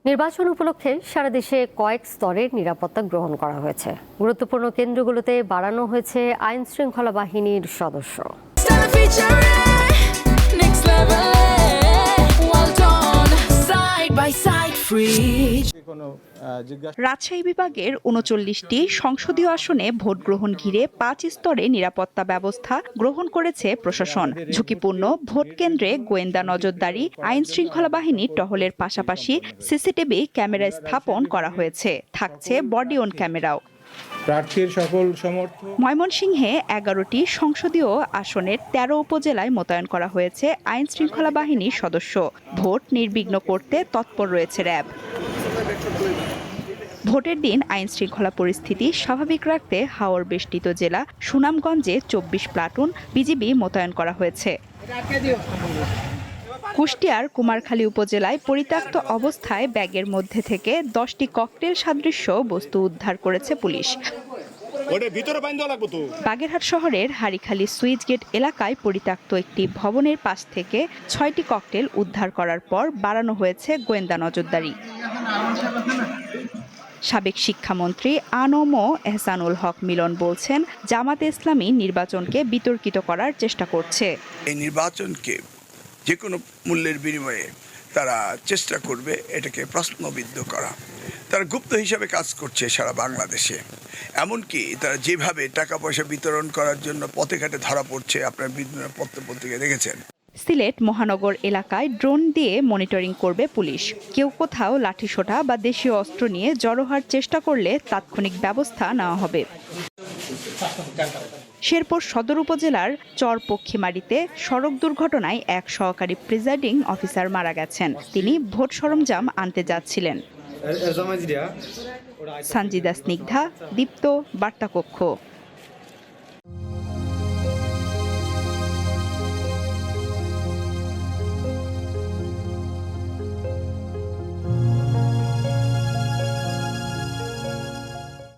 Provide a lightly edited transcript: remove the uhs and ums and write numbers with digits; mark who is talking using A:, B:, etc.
A: নির্বাচন উপলক্ষে সারা দেশে কয়েক স্তরের নিরাপত্তা গ্রহণ করা হয়েছে। গুরুত্বপূর্ণ কেন্দ্রগুলোতে বাড়ানো হয়েছে আইন শৃঙ্খলা বাহিনীর সদস্য।
B: রাজশাহী বিভাগের ৩৯টি সংসদীয় আসনে ভোট গ্রহণ ঘিরে ৫ স্তরে নিরাপত্তা ব্যবস্থা গ্রহণ করেছে প্রশাসন। ঝুঁকিপূর্ণ ভোট কেন্দ্রে গোয়েন্দা নজরদারি, আইন শৃঙ্খলা বাহিনীর টহলের পাশাপাশি সিসিটিভি ক্যামেরা স্থাপন করা হয়েছে, থাকছে বডি অন ক্যামেরাও।
C: প্রার্থীর সকল সমর্থক।
B: ময়মনসিংহে ১১টি সংসদীয় আসনের ১৩ উপজেলায় মোতায়েন করা হয়েছে আইন শৃঙ্খলা বাহিনীর সদস্য। ভোট নির্বিঘ্ন করতে তৎপর রয়েছে র্যাব। ভোটের দিন আইন শৃঙ্খলা পরিস্থিতি স্বাভাবিক রাখতে হাওর বেষ্টিত জেলা সুনামগঞ্জে ২৪ প্লাটুন বিজিবি মোতায়েন করা হয়েছে। কুষ্টিয়ার কুমারখালী উপজেলায় পরিত্যক্ত অবস্থায় ব্যাগের মধ্যে থেকে ১০টি ককটেল সাদৃশ্য বস্তু উদ্ধার করেছে পুলিশ। বাগেরহাট শহরের হারিখালী সুইচ গেট এলাকায় পরিত্যক্ত একটি ভবনের পাশ থেকে ৬টি ককটেল উদ্ধার করার পর বাড়ানো হয়েছে গোয়েন্দা নজরদারি। সাবেক শিক্ষামন্ত্রী আ.ন.ম এহসানুল হক মিলন বলছেন, জামাতে ইসলামী নির্বাচনকে বিতর্কিত করার চেষ্টা করছে।
D: এই নির্বাচনকে যে কোনো মূল্যের বিনিময়ে তারা চেষ্টা করবে এটাকে প্রশ্নবিদ্ধ করা। তারা গুপ্ত হিসাবে কাজ করছে সারা বাংলাদেশে। এমনকি তারা যেভাবে টাকা পয়সা বিতরণ করার জন্য পথে ঘাটে ধরা পড়ছে, আপনার বিভিন্ন পত্রপত্রিকায় দেখেছেন।
B: সিলেট মহানগর এলাকায় ড্রোন দিয়ে মনিটরিং করবে পুলিশ। কেউ কোথাও লাঠিসোঁটা বা দেশীয় অস্ত্র নিয়ে জড়ো হওয়ার চেষ্টা করলে তাৎক্ষণিক ব্যবস্থা নেওয়া হবে। শেরপুর সদর উপজেলার চরপক্ষীমারীতে সড়ক দুর্ঘটনায় এক সহকারী প্রিজাইডিং অফিসার মারা গেছেন। তিনি ভোট সরঞ্জাম আনতে যাচ্ছিলেন। সঞ্জিদা স্নিগ্ধা, দীপ্ত, বার্তাকক্ষ।